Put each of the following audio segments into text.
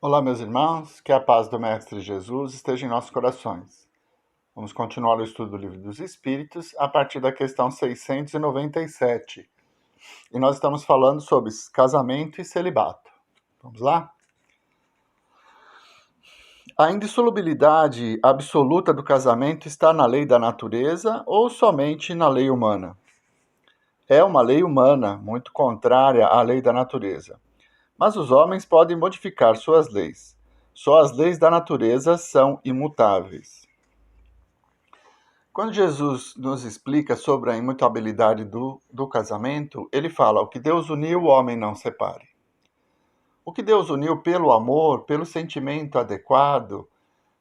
Olá, meus irmãos, que a paz do Mestre Jesus esteja em nossos corações. Vamos continuar o estudo do Livro dos Espíritos a partir da questão 697. E nós estamos falando sobre casamento e celibato. Vamos lá? A indissolubilidade absoluta do casamento está na lei da natureza ou somente na lei humana? É uma lei humana, muito contrária à lei da natureza. Mas os homens podem modificar suas leis. Só as leis da natureza são imutáveis. Quando Jesus nos explica sobre a imutabilidade do casamento, ele fala: o que Deus uniu, o homem não separe. O que Deus uniu pelo amor, pelo sentimento adequado,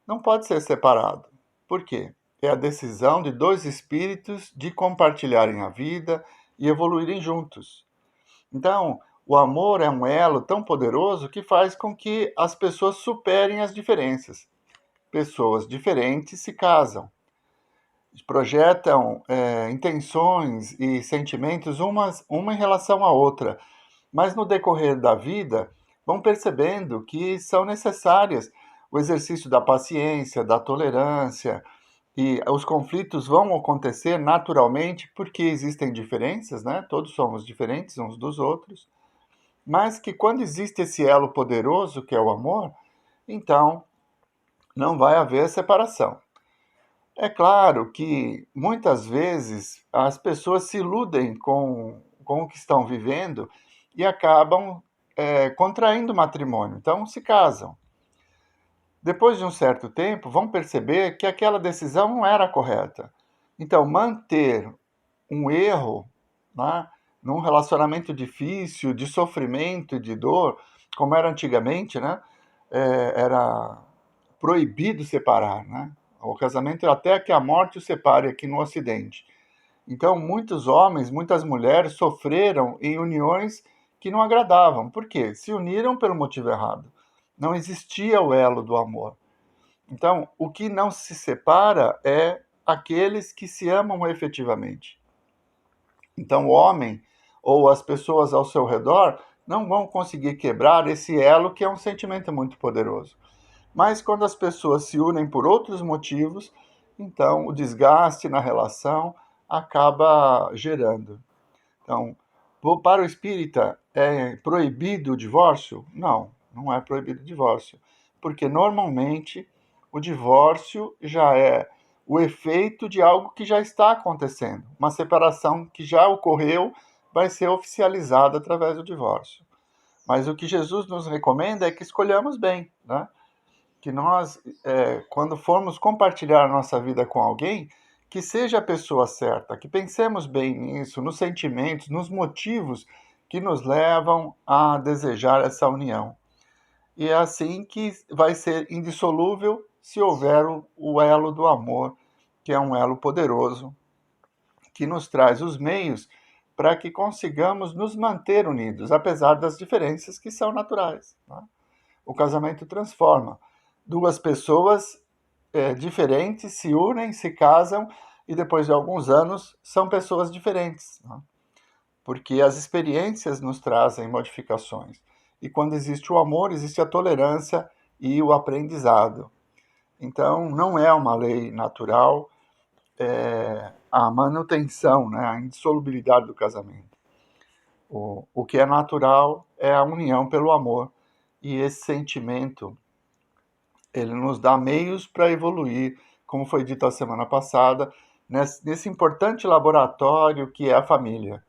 não pode ser separado. Por quê? É a decisão de dois espíritos de compartilharem a vida e evoluírem juntos. Então, o amor é um elo tão poderoso que faz com que as pessoas superem as diferenças. Pessoas diferentes se casam, projetam intenções e sentimentos uma em relação à outra, mas no decorrer da vida vão percebendo que são necessárias o exercício da paciência, da tolerância, e os conflitos vão acontecer naturalmente porque existem diferenças, né? Todos somos diferentes uns dos outros, mas que quando existe esse elo poderoso que é o amor, então não vai haver separação. É claro que muitas vezes as pessoas se iludem com o que estão vivendo e acabam contraindo matrimônio, então se casam. Depois de um certo tempo, vão perceber que aquela decisão não era correta. Então, manter um erro, né, num relacionamento difícil, de sofrimento e de dor, como era antigamente, né, era proibido separar, né? O casamento é até que a morte o separe aqui no Ocidente. Então, muitos homens, muitas mulheres sofreram em uniões que não agradavam. Por quê? Se uniram pelo motivo errado. Não existia o elo do amor. Então, o que não se separa é aqueles que se amam efetivamente. Então, o homem ou as pessoas ao seu redor não vão conseguir quebrar esse elo que é um sentimento muito poderoso. Mas quando as pessoas se unem por outros motivos, então o desgaste na relação acaba gerando. Então, para o espírita, é proibido o divórcio? Não, não é proibido o divórcio. Porque normalmente o divórcio já é o efeito de algo que já está acontecendo. Uma separação que já ocorreu vai ser oficializada através do divórcio. Mas o que Jesus nos recomenda é que escolhamos bem, né? Que nós, quando formos compartilhar a nossa vida com alguém, que seja a pessoa certa, que pensemos bem nisso, nos sentimentos, nos motivos que nos levam a desejar essa união. E é assim que vai ser indissolúvel se houver o elo do amor, que é um elo poderoso, que nos traz os meios para que consigamos nos manter unidos, apesar das diferenças que são naturais, né? O casamento transforma. Duas pessoas diferentes se unem, se casam e depois de alguns anos são pessoas diferentes, né? Porque as experiências nos trazem modificações. E quando existe o amor, existe a tolerância e o aprendizado. Então, não é uma lei natural a manutenção, né, a indissolubilidade do casamento. O que é natural é a união pelo amor. E esse sentimento ele nos dá meios para evoluir, como foi dito a semana passada, nesse importante laboratório que é a família,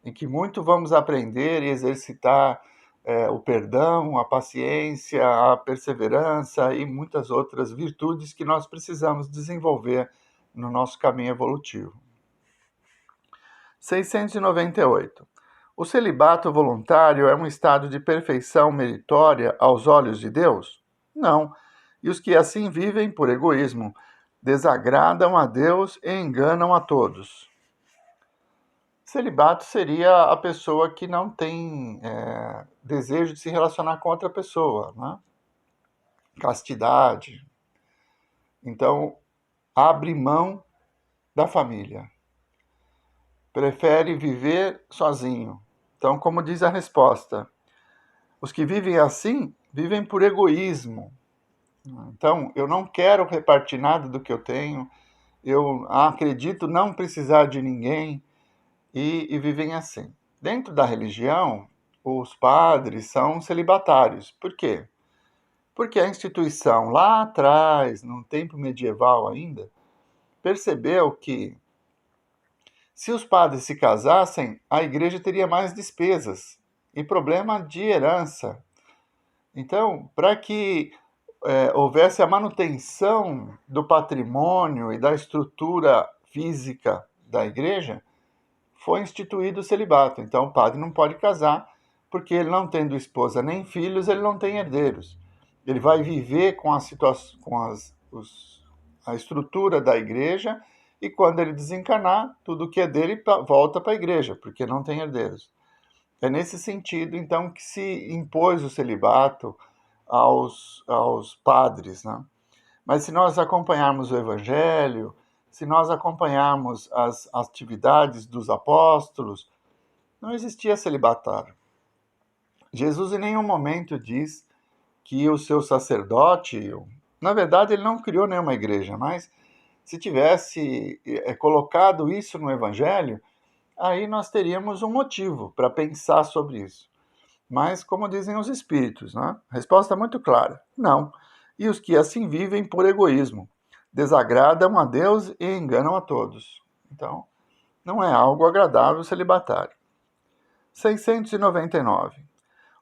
em que muito vamos aprender e exercitar o perdão, a paciência, a perseverança e muitas outras virtudes que nós precisamos desenvolver no nosso caminho evolutivo. 698. O celibato voluntário é um estado de perfeição meritória aos olhos de Deus? Não. E os que assim vivem por egoísmo desagradam a Deus e enganam a todos. Celibato seria a pessoa que não tem desejo de se relacionar com outra pessoa, né? Castidade. Então, abre mão da família. Prefere viver sozinho. Então, como diz a resposta, os que vivem assim vivem por egoísmo. Então, eu não quero repartir nada do que eu tenho, eu acredito não precisar de ninguém e vivem assim. Dentro da religião, os padres são celibatários. Por quê? Porque a instituição lá atrás, no tempo medieval ainda, percebeu que se os padres se casassem, a igreja teria mais despesas e problema de herança. Então, para que houvesse a manutenção do patrimônio e da estrutura física da igreja, foi instituído o celibato. Então, o padre não pode casar, porque ele não tendo esposa nem filhos, ele não tem herdeiros. Ele vai viver com a estrutura da igreja, e quando ele desencarnar, tudo que é dele volta para a igreja, porque não tem herdeiros. É nesse sentido, então, que se impôs o celibato aos padres, né? Mas se nós acompanharmos o Evangelho, se nós acompanharmos as atividades dos apóstolos, não existia celibatário. Jesus em nenhum momento diz que o seu sacerdote, na verdade ele não criou nenhuma igreja, mas se tivesse colocado isso no Evangelho, aí nós teríamos um motivo para pensar sobre isso. Mas, como dizem os espíritos, né? A resposta é muito clara: não. E os que assim vivem por egoísmo, desagradam a Deus e enganam a todos. Então, não é algo agradável o celibatário. 699.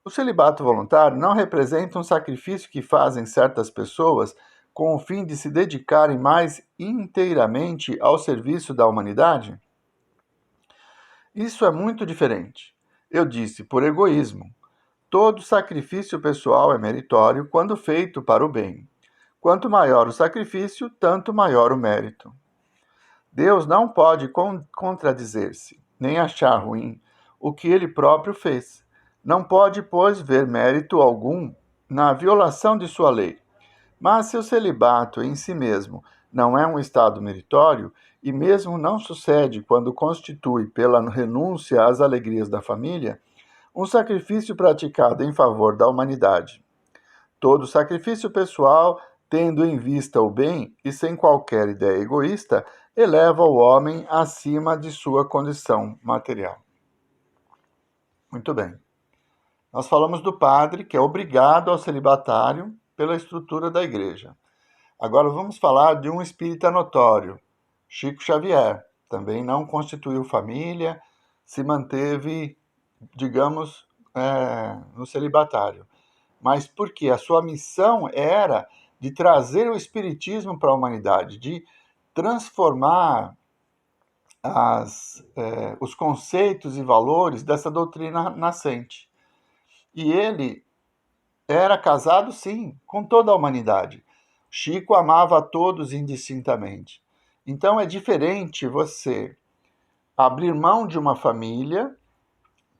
O celibato voluntário não representa um sacrifício que fazem certas pessoas com o fim de se dedicarem mais inteiramente ao serviço da humanidade? Isso é muito diferente. Eu disse por egoísmo. Todo sacrifício pessoal é meritório quando feito para o bem. Quanto maior o sacrifício, tanto maior o mérito. Deus não pode contradizer-se, nem achar ruim o que ele próprio fez. Não pode, pois, ver mérito algum na violação de sua lei. Mas se o celibato em si mesmo não é um estado meritório, e mesmo não sucede quando constitui pela renúncia às alegrias da família, um sacrifício praticado em favor da humanidade. Todo sacrifício pessoal, tendo em vista o bem e sem qualquer ideia egoísta, eleva o homem acima de sua condição material. Muito bem. Nós falamos do padre, que é obrigado ao celibatário pela estrutura da igreja. Agora vamos falar de um espírita notório, Chico Xavier. Também não constituiu família, se manteve, digamos, no celibatário. Mas porque a sua missão era de trazer o espiritismo para a humanidade, de transformar os conceitos e valores dessa doutrina nascente. E ele era casado, sim, com toda a humanidade. Chico amava a todos indistintamente. Então é diferente você abrir mão de uma família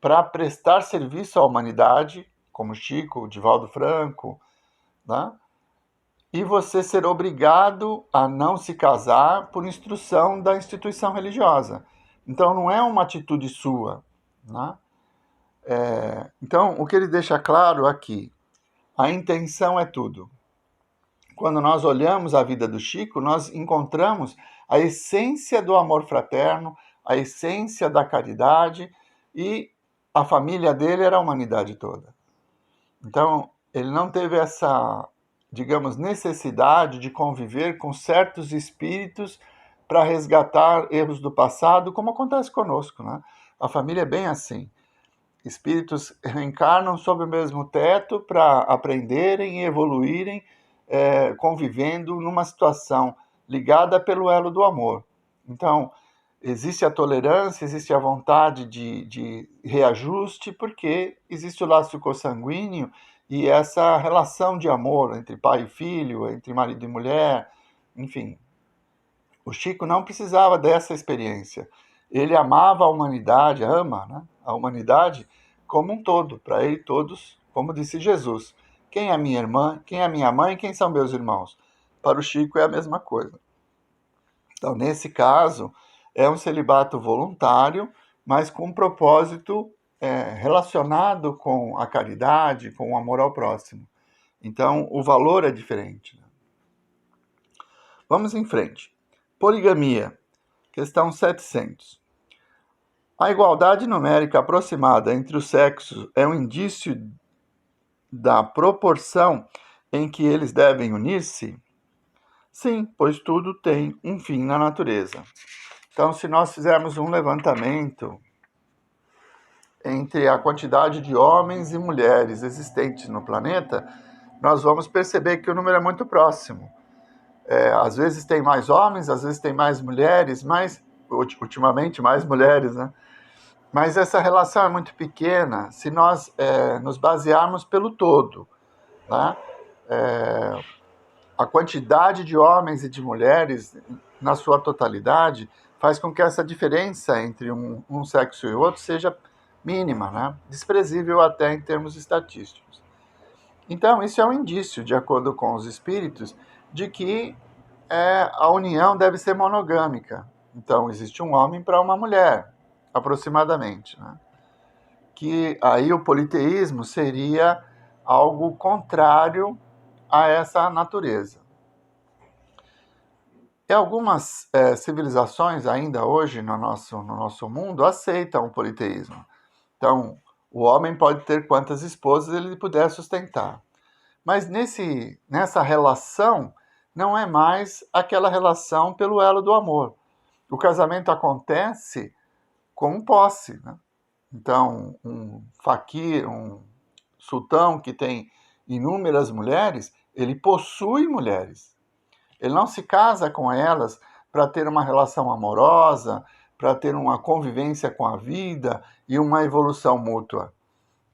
para prestar serviço à humanidade, como Chico, Divaldo Franco, né? E você ser obrigado a não se casar por instrução da instituição religiosa. Então não é uma atitude sua, né? Então o que ele deixa claro aqui, a intenção é tudo. Quando nós olhamos a vida do Chico, nós encontramos a essência do amor fraterno, a essência da caridade, e a família dele era a humanidade toda. Então, ele não teve essa, digamos, necessidade de conviver com certos espíritos para resgatar erros do passado, como acontece conosco, né? A família é bem assim. Espíritos reencarnam sob o mesmo teto para aprenderem e evoluírem, convivendo numa situação ligada pelo elo do amor. Então, existe a tolerância, existe a vontade de reajuste, porque existe o laço consanguíneo e essa relação de amor entre pai e filho, entre marido e mulher, enfim. O Chico não precisava dessa experiência. Ele amava a humanidade, ama, né, a humanidade como um todo. Para ele, todos, como disse Jesus, quem é minha irmã, quem é minha mãe, quem são meus irmãos? Para o Chico é a mesma coisa. Então, nesse caso, é um celibato voluntário, mas com um propósito relacionado com a caridade, com o amor ao próximo. Então, o valor é diferente. Vamos em frente. Poligamia, questão 700. A igualdade numérica aproximada entre os sexos é um indício da proporção em que eles devem unir-se? Sim, pois tudo tem um fim na natureza. Então, se nós fizermos um levantamento entre a quantidade de homens e mulheres existentes no planeta, nós vamos perceber que o número é muito próximo. Às vezes tem mais homens, às vezes tem mais mulheres, mas ultimamente mais mulheres, né? Mas essa relação é muito pequena se nós nos basearmos pelo todo, né? A quantidade de homens e de mulheres, na sua totalidade, faz com que essa diferença entre um sexo e outro seja mínima, né? Desprezível até em termos estatísticos. Então, isso é um indício, de acordo com os espíritos, de que a união deve ser monogâmica. Então, existe um homem para uma mulher, aproximadamente, né? Que aí o politeísmo seria algo contrário a essa natureza. E algumas civilizações ainda hoje no nosso mundo aceitam o politeísmo. Então, o homem pode ter quantas esposas ele puder sustentar. Mas nessa relação não é mais aquela relação pelo elo do amor. O casamento acontece com posse, né? Então, um faquir, um sultão que tem inúmeras mulheres, ele possui mulheres. Ele não se casa com elas para ter uma relação amorosa, para ter uma convivência com a vida e uma evolução mútua.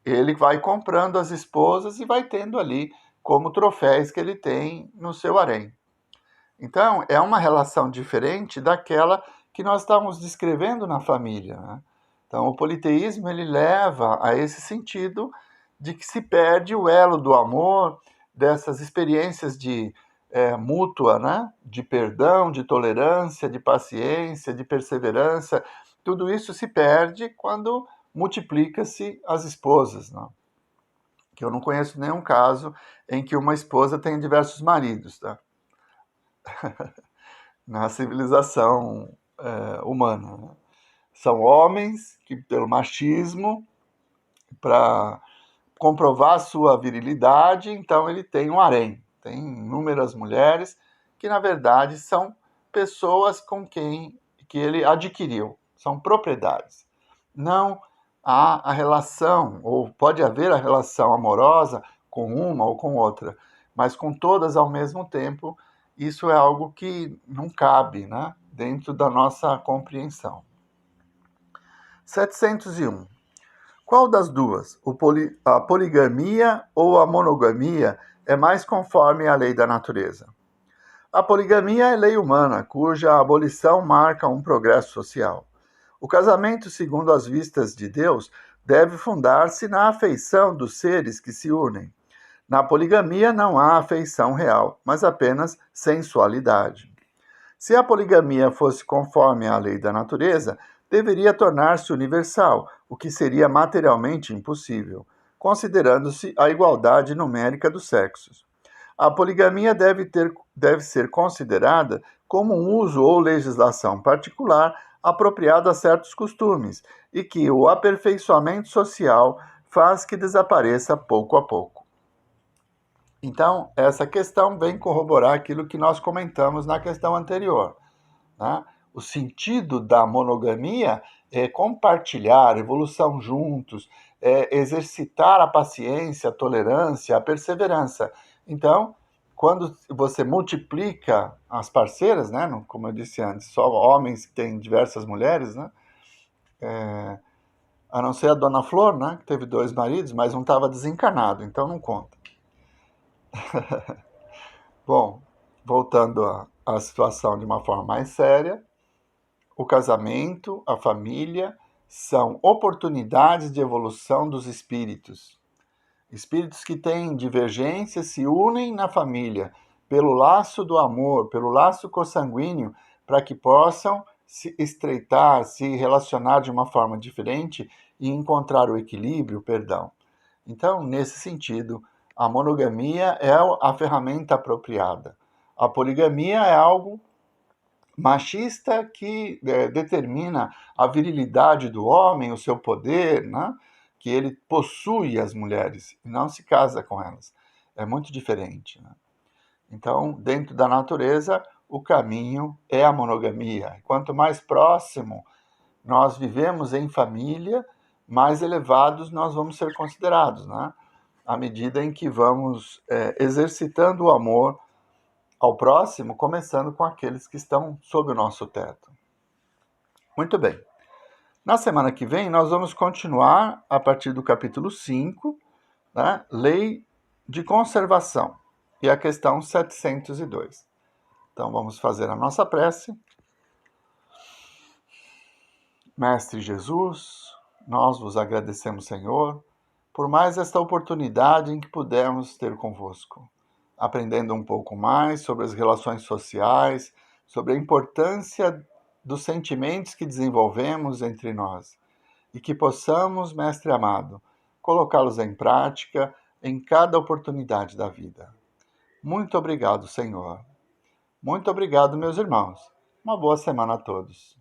Ele vai comprando as esposas e vai tendo ali como troféus que ele tem no seu harém. Então, é uma relação diferente daquela que nós estamos descrevendo na família, né? Então, o politeísmo ele leva a esse sentido de que se perde o elo do amor, dessas experiências de mútua, né? De perdão, de tolerância, de paciência, de perseverança. Tudo isso se perde quando multiplica-se as esposas, né? Que eu não conheço nenhum caso em que uma esposa tenha diversos maridos, tá? Na civilização humana, né? São homens que, pelo machismo, para comprovar sua virilidade, então ele tem um harém, tem inúmeras mulheres que, na verdade, são pessoas com quem que ele adquiriu, são propriedades. Não há a relação, ou pode haver a relação amorosa com uma ou com outra, mas com todas ao mesmo tempo, isso é algo que não cabe, né, dentro da nossa compreensão. 701. Qual das duas, a poligamia ou a monogamia, é mais conforme à lei da natureza? A poligamia é lei humana, cuja abolição marca um progresso social. O casamento, segundo as vistas de Deus, deve fundar-se na afeição dos seres que se unem. Na poligamia não há afeição real, mas apenas sensualidade. Se a poligamia fosse conforme à lei da natureza, deveria tornar-se universal, o que seria materialmente impossível, considerando-se a igualdade numérica dos sexos. A poligamia deve ser considerada como um uso ou legislação particular apropriado a certos costumes, e que o aperfeiçoamento social faz que desapareça pouco a pouco. Então, essa questão vem corroborar aquilo que nós comentamos na questão anterior, né? O sentido da monogamia é compartilhar, evolução juntos, exercitar a paciência, a tolerância, a perseverança. Então, quando você multiplica as parceiras, né, como eu disse antes, só homens que têm diversas mulheres, né, a não ser a Dona Flor, né, que teve 2 maridos, mas um estava desencarnado, então não conta. Bom, voltando à situação de uma forma mais séria, o casamento, a família, são oportunidades de evolução dos espíritos. Espíritos que têm divergências se unem na família pelo laço do amor, pelo laço consanguíneo, para que possam se estreitar, se relacionar de uma forma diferente e encontrar o equilíbrio, o perdão. Então, nesse sentido, A monogamia é a ferramenta apropriada. A poligamia é algo machista que determina a virilidade do homem, o seu poder, né? Que ele possui as mulheres e não se casa com elas. É muito diferente. Né? Então, dentro da natureza, o caminho é a monogamia. Quanto mais próximo nós vivemos em família, mais elevados nós vamos ser considerados, né? À medida em que vamos exercitando o amor ao próximo, começando com aqueles que estão sob o nosso teto. Muito bem. Na semana que vem, nós vamos continuar a partir do capítulo 5, né? Lei de conservação, e a questão 702. Então, vamos fazer a nossa prece. Mestre Jesus, nós vos agradecemos, Senhor, por mais esta oportunidade em que pudemos ter convosco, aprendendo um pouco mais sobre as relações sociais, sobre a importância dos sentimentos que desenvolvemos entre nós, e que possamos, Mestre amado, colocá-los em prática em cada oportunidade da vida. Muito obrigado, Senhor. Muito obrigado, meus irmãos. Uma boa semana a todos.